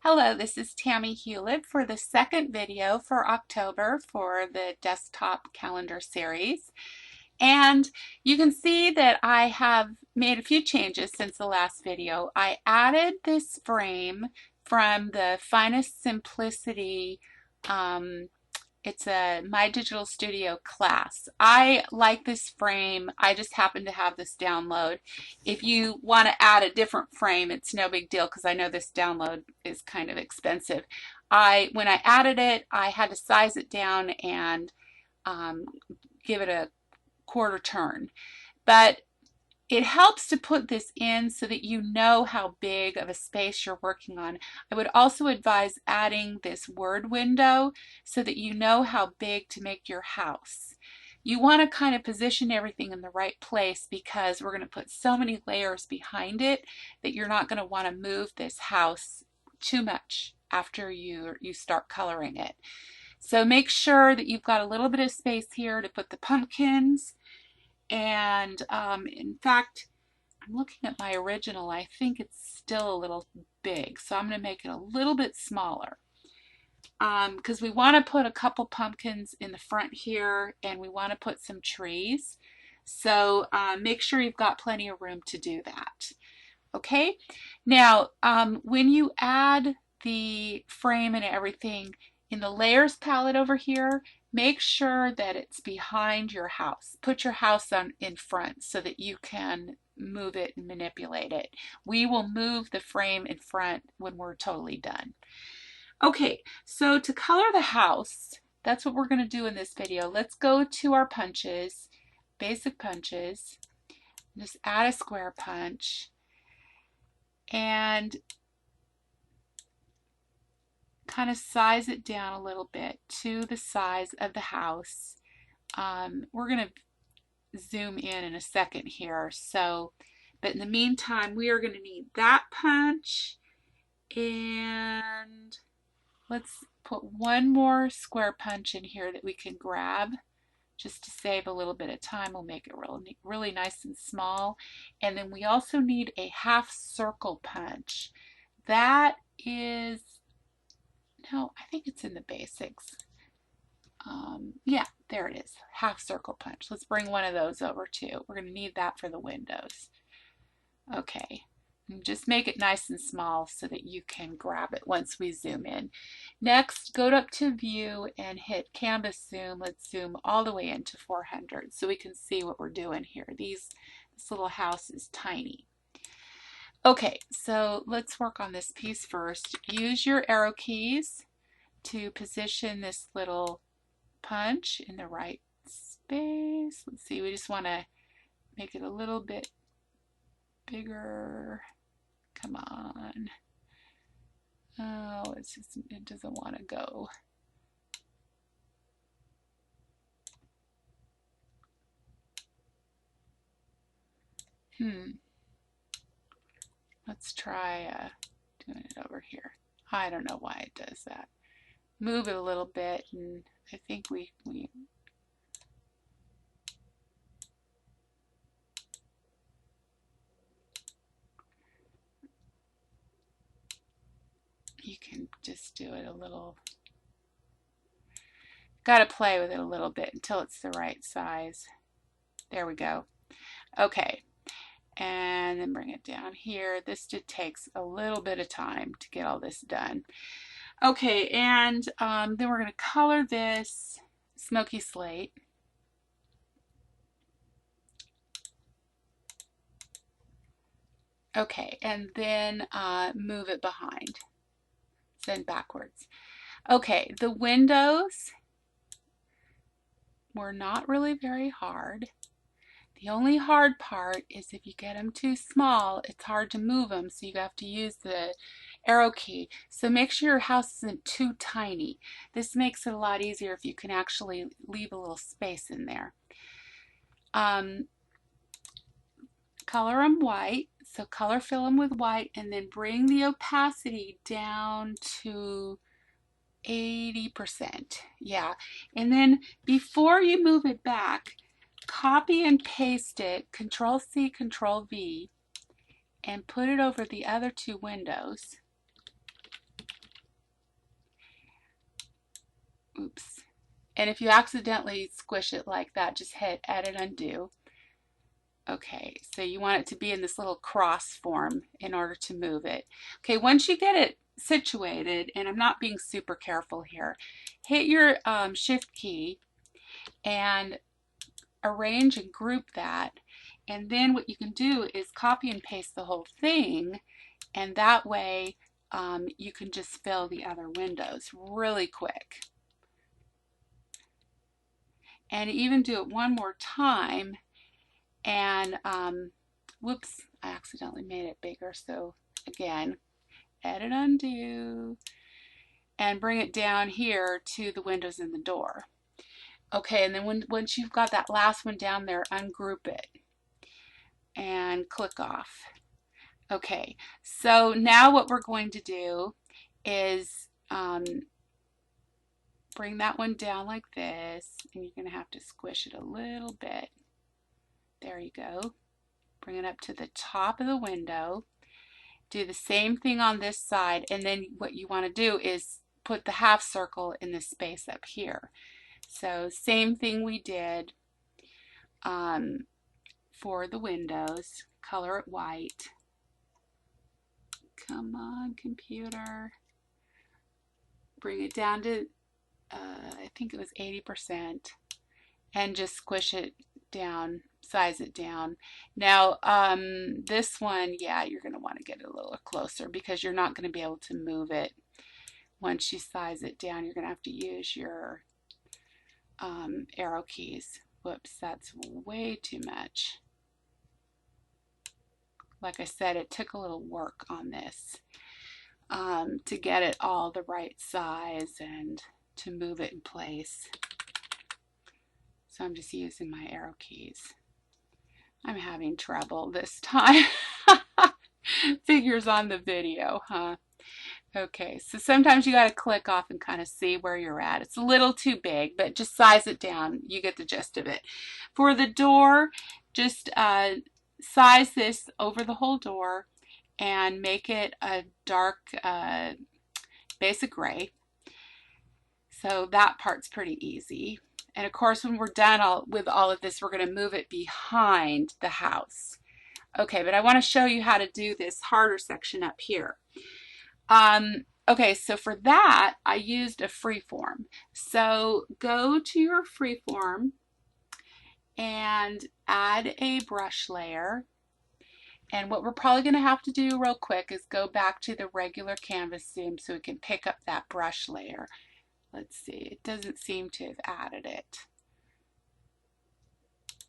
Hello, this is Tammy Hewlett for the second video for October for the desktop calendar series. And you can see that I have made a few changes since the last video. I added this frame from the Finest Simplicity. It's a My Digital Studio class. I like this frame. I just happen to have this download. If you want to add a different frame, it's no big deal because I know this download is kind of expensive. When I added it, I had to size it down and give it a quarter turn. But it helps to put this in so that you know how big of a space you're working on. I would also advise adding this word window so that you know how big to make your house. You want to kind of position everything in the right place because we're going to put so many layers behind it that you're not going to want to move this house too much after you start coloring it. So make sure that you've got a little bit of space here to put the pumpkins. And in fact, I'm looking at my original. I think it's still a little big, so I'm going to make it a little bit smaller because we want to put a couple pumpkins in the front here and we want to put some trees. So make sure you've got plenty of room to do that. Okay, now when you add the frame and everything in the layers palette over here, make sure that it's behind your house. Put your house in front so that you can move it and manipulate it. We will move the frame in front when we're totally done. Okay, so to color the house, that's what we're going to do in this video. Let's go to our punches, basic punches, just add a square punch and kind of size it down a little bit to the size of the house. We're going to zoom in a second here. But in the meantime, we are going to need that punch, and let's put one more square punch in here that we can grab just to save a little bit of time. We'll make it really nice and small. And then we also need a half circle punch. That is, no, I think it's in the basics. Yeah, there it is, half circle punch. Let's bring one of those over too. We're going to need that for the windows. Okay, and just make it nice and small so that you can grab it once we zoom in. Next, go up to view and hit canvas zoom. Let's zoom all the way into 400 so we can see what we're doing here. This little house is tiny. Okay, so let's work on this piece first. Use your arrow keys to position this little punch in the right space. Let's see, we just want to make it a little bit bigger. Come on. Oh, it doesn't want to go. Let's try doing it over here. I don't know why it does that. Move it a little bit, and I think you can just do it a little. Got to play with it a little bit until it's the right size. There we go. Okay, and then bring it down here. This just takes a little bit of time to get all this done. Okay, and then we're going to color this smoky slate. Okay, and then move it behind, then backwards. Okay, the windows were not really very hard. The only hard part is if you get them too small, it's hard to move them, so you have to use the arrow key. So make sure your house isn't too tiny. This makes it a lot easier if you can actually leave a little space in there. Color them white, so color fill them with white, and then bring the opacity down to 80%. Yeah, and then before you move it back, copy and paste it, Control C, Control V, and put it over the other two windows. Oops. And if you accidentally squish it like that, just hit Edit Undo. Okay, so you want it to be in this little cross form in order to move it. Okay, once you get it situated, and I'm not being super careful here, hit your Shift key and arrange and group that. And then what you can do is copy and paste the whole thing, and that way you can just fill the other windows really quick. And even do it one more time, and whoops, I accidentally made it bigger, so again, Edit Undo, and bring it down here to the windows in the door. Okay, and then once you've got that last one down there, ungroup it and click off. Okay, so now what we're going to do is bring that one down like this, and you're going to have to squish it a little bit. There you go. Bring it up to the top of the window. Do the same thing on this side, and then what you want to do is put the half circle in the space up here. So same thing we did for the windows. Color it white. Come on, computer. Bring it down to, I think it was 80%, and just squish it down, size it down. Now, this one, yeah, you're going to want to get it a little closer because you're not going to be able to move it. Once you size it down, you're going to have to use your arrow keys. Whoops, that's way too much. Like I said, it took a little work on this to get it all the right size and to move it in place. So I'm just using my arrow keys. I'm having trouble this time. Figures on the video, huh? Okay, so sometimes you got to click off and kind of see where you're at. It's a little too big, but just size it down. You get the gist of it. For the door, just size this over the whole door and make it a dark basic gray. So that part's pretty easy. And of course, when we're done with all of this, we're going to move it behind the house. Okay, but I want to show you how to do this harder section up here. Okay, so for that, I used a Freeform. So go to your Freeform and add a brush layer. And what we're probably going to have to do real quick is go back to the regular canvas zoom so we can pick up that brush layer. Let's see, it doesn't seem to have added it.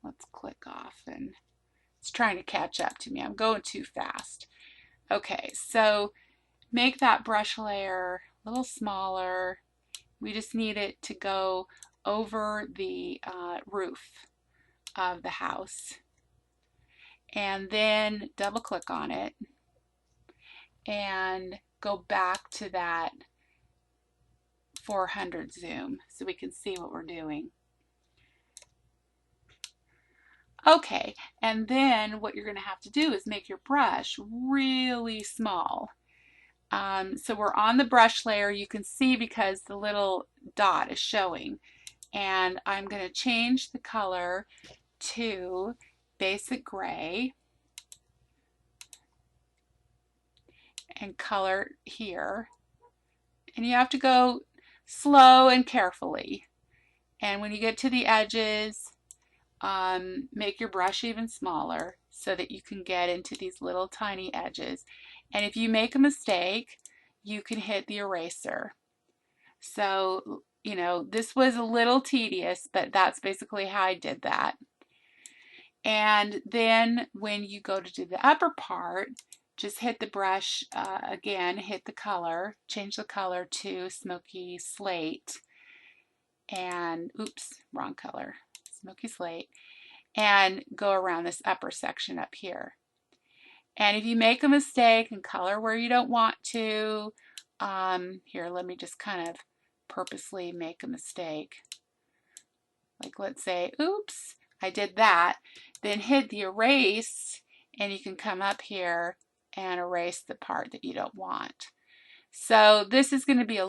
Let's click off, and it's trying to catch up to me. I'm going too fast. Okay, so make that brush layer a little smaller. We just need it to go over the roof of the house. And then double click on it and go back to that 400 zoom so we can see what we're doing. Okay, and then what you're going to have to do is make your brush really small. So we're on the brush layer. You can see because the little dot is showing. And I'm going to change the color to basic gray and color here. And you have to go slow and carefully. And when you get to the edges, make your brush even smaller so that you can get into these little tiny edges. And if you make a mistake, you can hit the eraser. So, you know, this was a little tedious, but that's basically how I did that. And then when you go to do the upper part, just hit the brush again, hit the color, change the color to smoky slate, and oops, wrong color, smoky slate, and go around this upper section up here. And if you make a mistake and color where you don't want to, here, let me just kind of purposely make a mistake. Like, let's say, oops, I did that. Then hit the erase, and you can come up here and erase the part that you don't want. So this is going to be a